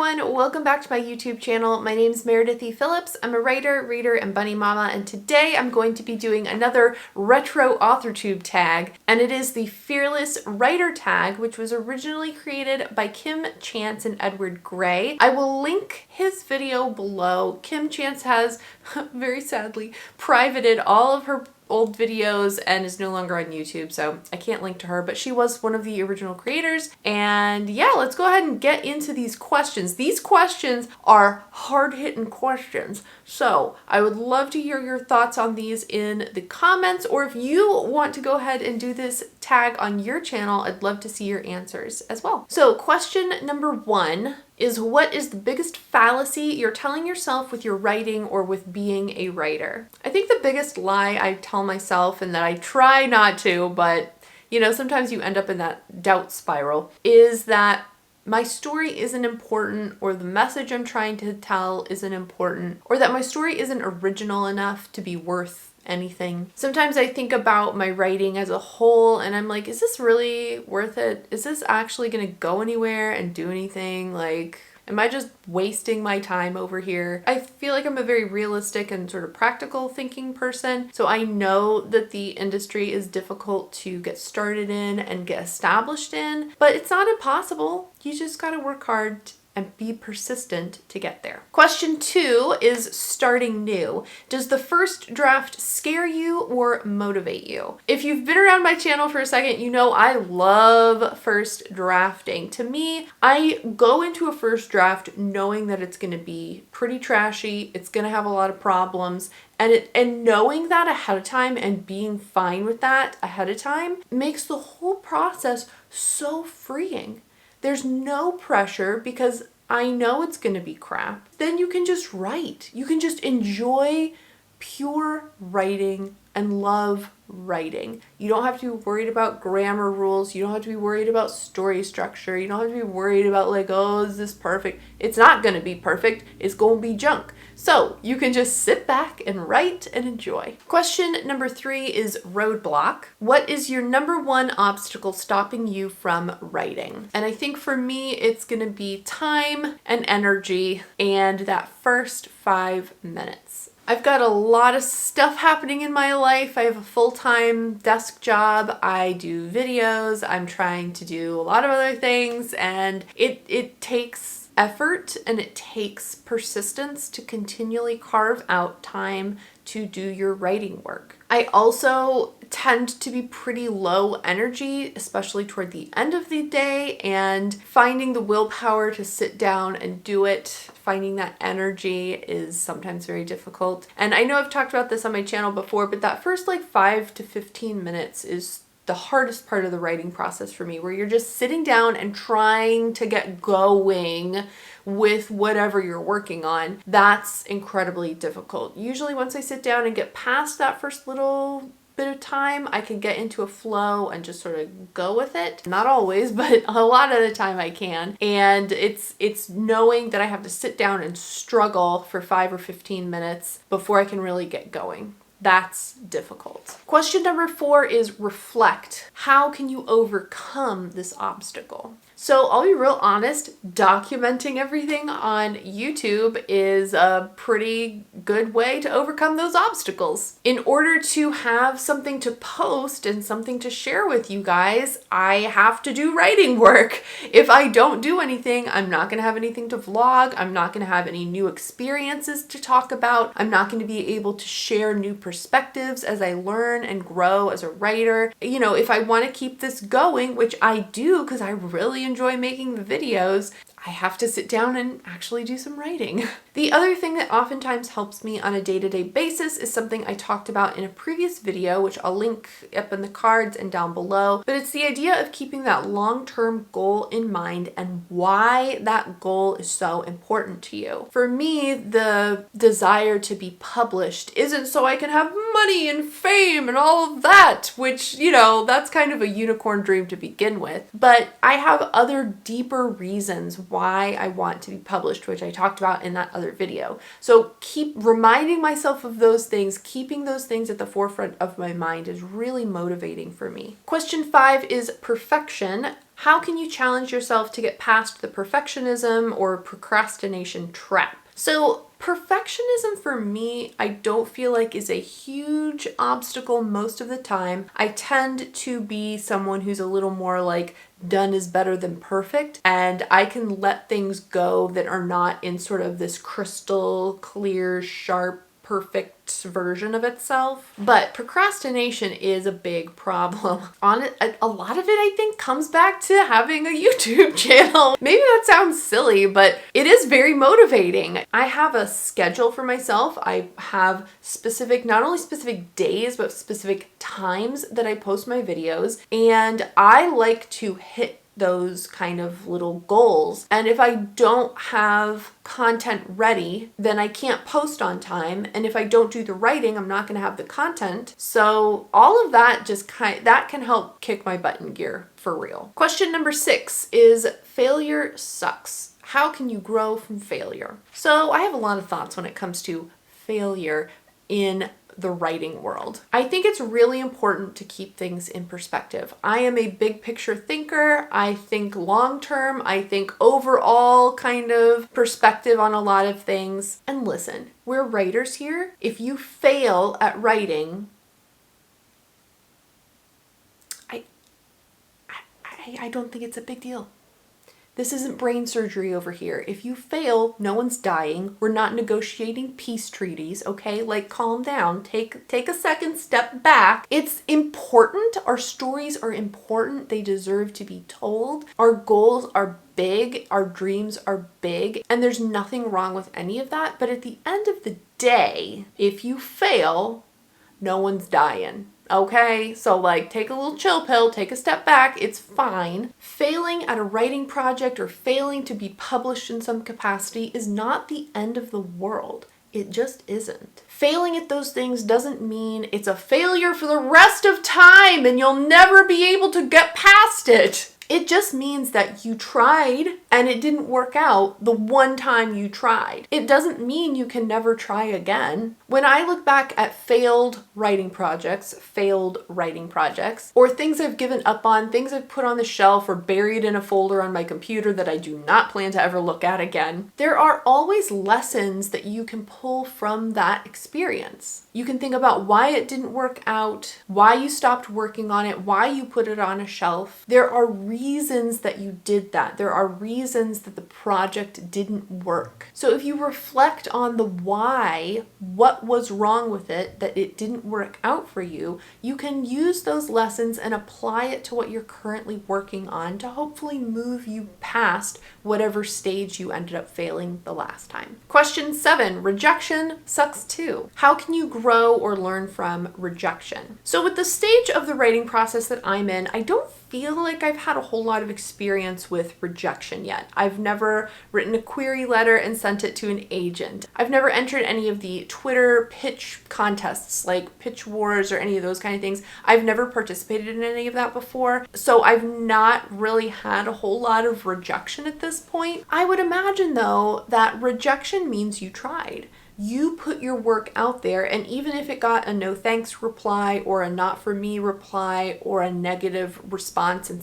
everyone, welcome back to my YouTube channel. My name is Meredith E. Phillips. I'm a writer, reader, and bunny mama, and today I'm going to be doing another retro Authortube tag, and it is the Fearless Writer tag, which was originally created by Kim Chance and Edward Gray. I will link his video below. Kim Chance has, very sadly, privated all of her old videos and is no longer on YouTube, so I can't link to her, but she was one of the original creators. And yeah, let's go ahead and get into these questions. These questions are hard-hitting questions, so I would love to hear your thoughts on these in the comments, or if you want to go ahead and do this tag on your channel, I'd love to see your answers as well. So question number 1 is, what is the biggest fallacy you're telling yourself with your writing or with being a writer? I think the biggest lie I tell myself, and that I try not to, but you know, sometimes you end up in that doubt spiral, is that my story isn't important, or the message I'm trying to tell isn't important, or that my story isn't original enough to be worth anything. Sometimes I think about my writing as a whole and I'm like, is this really worth it? Is this actually gonna go anywhere and do anything? Like, am I just wasting my time over here? I feel like I'm a very realistic and sort of practical thinking person. So I know that the industry is difficult to get started in and get established in, but it's not impossible. You just gotta work hard and be persistent to get there. Question 2 is starting new. Does the first draft scare you or motivate you? If you've been around my channel for a second, you know I love first drafting. To me, I go into a first draft knowing that it's gonna be pretty trashy, it's gonna have a lot of problems, and knowing that ahead of time and being fine with that ahead of time makes the whole process so freeing. There's no pressure because I know it's going to be crap. Then you can just write. You can just enjoy pure writing and love writing. You don't have to be worried about grammar rules. You don't have to be worried about story structure. You don't have to be worried about like, oh, is this perfect? It's not going to be perfect. It's going to be junk. So you can just sit back and write and enjoy. Question number 3 is roadblock. What is your number 1 obstacle stopping you from writing? And I think for me, it's going to be time and energy and that first 5 minutes. I've got a lot of stuff happening in my life. I have a full-time desk job. I do videos. I'm trying to do a lot of other things, and it takes effort and it takes persistence to continually carve out time to do your writing work. I also tend to be pretty low energy, especially toward the end of the day, and finding the willpower to sit down and do it, finding that energy is sometimes very difficult. And I know I've talked about this on my channel before, but that first like 5 to 15 minutes is the hardest part of the writing process for me, where you're just sitting down and trying to get going with whatever you're working on. That's incredibly difficult. Usually once I sit down and get past that first little bit of time, I can get into a flow and just sort of go with it. Not always, but a lot of the time I can. And it's knowing that I have to sit down and struggle for 5 or 15 minutes before I can really get going. That's difficult. Question number 4 is reflect. How can you overcome this obstacle? So I'll be real honest, documenting everything on YouTube is a pretty good way to overcome those obstacles. In order to have something to post and something to share with you guys, I have to do writing work. If I don't do anything, I'm not gonna have anything to vlog. I'm not gonna have any new experiences to talk about. I'm not gonna be able to share new perspectives as I learn and grow as a writer. You know, if I wanna keep this going, which I do because I really enjoy making the videos, I have to sit down and actually do some writing. The other thing that oftentimes helps me on a day-to-day basis is something I talked about in a previous video, which I'll link up in the cards and down below, but it's the idea of keeping that long-term goal in mind and why that goal is so important to you. For me, the desire to be published isn't so I can have money and fame and all of that, which, you know, that's kind of a unicorn dream to begin with, but I have other deeper reasons why I want to be published, which I talked about in that other video. So keep reminding myself of those things, keeping those things at the forefront of my mind is really motivating for me. Question 5 is perfection. How can you challenge yourself to get past the perfectionism or procrastination trap? So perfectionism for me, I don't feel like is a huge obstacle most of the time. I tend to be someone who's a little more like done is better than perfect, and I can let things go that are not in sort of this crystal clear, sharp, perfect version of itself. But procrastination is a big problem. On it, a lot of it I think comes back to having a YouTube channel. Maybe that sounds silly, but it is very motivating. I have a schedule for myself. I have specific, not only specific days, but specific times that I post my videos, and I like to hit those kind of little goals. And if I don't have content ready, then I can't post on time. And if I don't do the writing, I'm not going to have the content. So all of that that can help kick my butt in gear for real. Question number 6 is failure sucks. How can you grow from failure? So I have a lot of thoughts when it comes to failure in the writing world. I think it's really important to keep things in perspective. I am a big picture thinker. I think long term. I think overall kind of perspective on a lot of things. And listen, we're writers here. If you fail at writing, I don't think it's a big deal. This isn't brain surgery over here. If you fail, no one's dying. We're not negotiating peace treaties, okay? Like, calm down. Take a second, step back. It's important. Our stories are important. They deserve to be told. Our goals are big. Our dreams are big. And there's nothing wrong with any of that. But at the end of the day, if you fail, no one's dying. Okay, so like take a little chill pill, take a step back, it's fine. Failing at a writing project or failing to be published in some capacity is not the end of the world. It just isn't. Failing at those things doesn't mean it's a failure for the rest of time and you'll never be able to get past it. It just means that you tried and it didn't work out the one time you tried. It doesn't mean you can never try again. When I look back at failed writing projects, or things I've given up on, things I've put on the shelf or buried in a folder on my computer that I do not plan to ever look at again, there are always lessons that you can pull from that experience. You can think about why it didn't work out, why you stopped working on it, why you put it on a shelf. There are reasons that you did that. There are reasons that the project didn't work. So if you reflect on the why, what was wrong with it, that it didn't work out for you, you can use those lessons and apply it to what you're currently working on to hopefully move you past whatever stage you ended up failing the last time. Question 7, rejection sucks too. How can you grow or learn from rejection? So with the stage of the writing process that I'm in, I don't feel like I've had a whole lot of experience with rejection yet. I've never written a query letter and sent it to an agent. I've never entered any of the Twitter pitch contests like Pitch Wars or any of those kind of things. I've never participated in any of that before. So I've not really had a whole lot of rejection at this point. I would imagine though that rejection means you tried. You put your work out there, and even if it got a no thanks reply or a not for me reply or a negative response in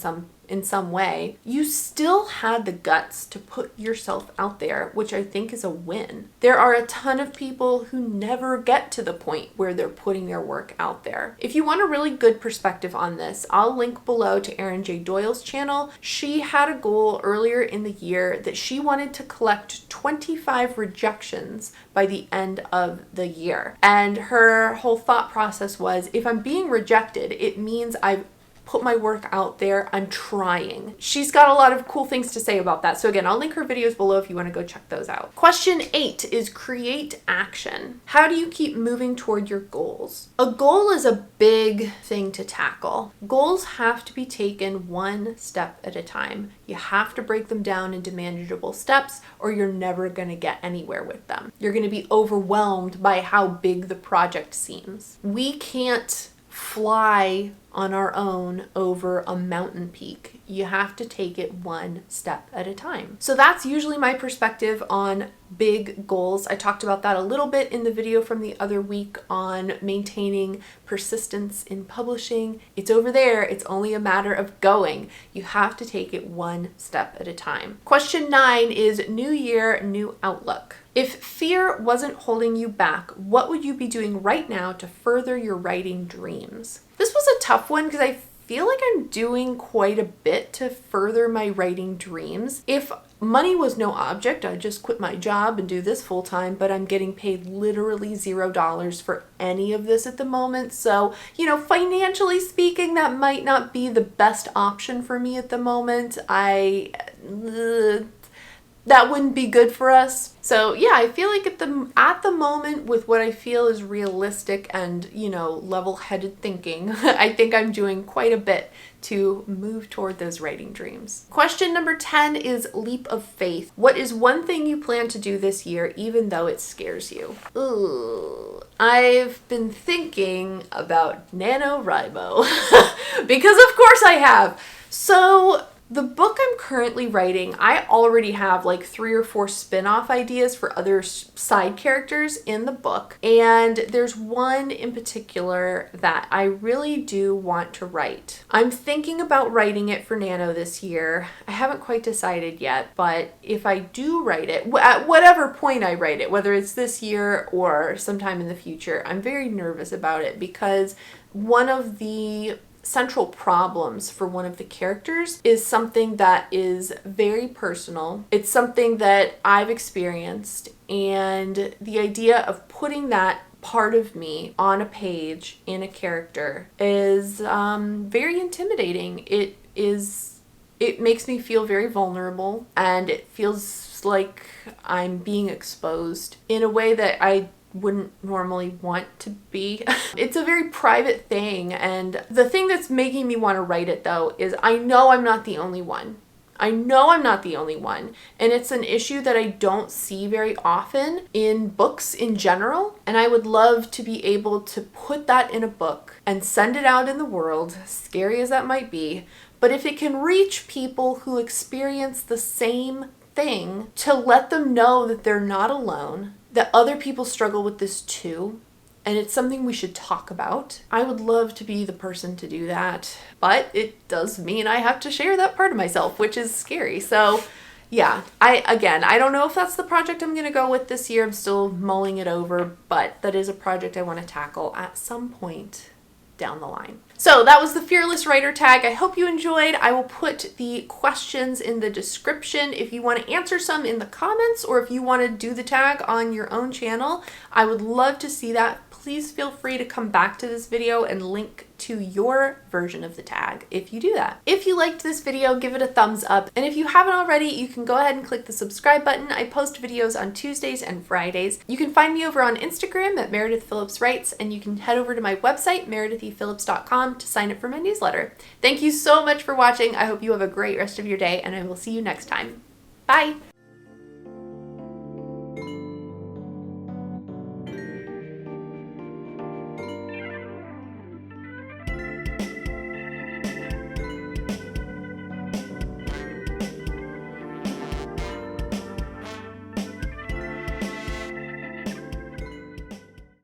some way, you still had the guts to put yourself out there, which I think is a win. There are a ton of people who never get to the point where they're putting their work out there. If you want a really good perspective on this, I'll link below to Erin J. Doyle's channel. She had a goal earlier in the year that she wanted to collect 25 rejections by the end of the year. And her whole thought process was, if I'm being rejected, it means I've put my work out there, I'm trying. She's got a lot of cool things to say about that. So again, I'll link her videos below if you want to go check those out. Question 8 is create action. How do you keep moving toward your goals? A goal is a big thing to tackle. Goals have to be taken one step at a time. You have to break them down into manageable steps or you're never going to get anywhere with them. You're going to be overwhelmed by how big the project seems. We can't fly on our own over a mountain peak. You have to take it one step at a time. So that's usually my perspective on big goals. I talked about that a little bit in the video from the other week on maintaining persistence in publishing. It's over there. It's only a matter of going. You have to take it one step at a time. Question 9 is new year, new outlook. If fear wasn't holding you back, what would you be doing right now to further your writing dreams? This was a tough one because I feel like I'm doing quite a bit to further my writing dreams. If money was no object, I'd just quit my job and do this full time, but I'm getting paid literally $0 for any of this at the moment. So, financially speaking, that might not be the best option for me at the moment. That wouldn't be good for us. So yeah, I feel like at the moment with what I feel is realistic and, level-headed thinking, I think I'm doing quite a bit to move toward those writing dreams. Question number 10 is leap of faith. What is one thing you plan to do this year, even though it scares you? Ooh, I've been thinking about NaNoWriMo because of course I have. So the book I'm currently writing, I already have like 3 or 4 spin-off ideas for other side characters in the book. And there's one in particular that I really do want to write. I'm thinking about writing it for Nano this year. I haven't quite decided yet, but if I do write it, at whatever point I write it, whether it's this year or sometime in the future, I'm very nervous about it because one of the central problems for one of the characters is something that is very personal. It's something that I've experienced, and the idea of putting that part of me on a page in a character is very intimidating. It makes me feel very vulnerable, and it feels like I'm being exposed in a way that I wouldn't normally want to be. It's a very private thing, and the thing that's making me want to write it though is I know I'm not the only one. And it's an issue that I don't see very often in books in general, and I would love to be able to put that in a book and send it out in the world, scary as that might be, but if it can reach people who experience the same thing, to let them know that they're not alone, that other people struggle with this too, and it's something we should talk about. I would love to be the person to do that, but it does mean I have to share that part of myself, which is scary. So yeah, I don't know if that's the project I'm gonna go with this year. I'm still mulling it over, but that is a project I want to tackle at some point down the line. So that was the Fearless Writer Tag. I hope you enjoyed. I will put the questions in the description if you want to answer some in the comments, or if you want to do the tag on your own channel. I would love to see that. Please feel free to come back to this video and link to your version of the tag if you do that. If you liked this video, give it a thumbs up. And if you haven't already, you can go ahead and click the subscribe button. I post videos on Tuesdays and Fridays. You can find me over on Instagram at Meredith Phillips Writes, and you can head over to my website, meredithphillips.com, to sign up for my newsletter. Thank you so much for watching. I hope you have a great rest of your day, and I will see you next time. Bye!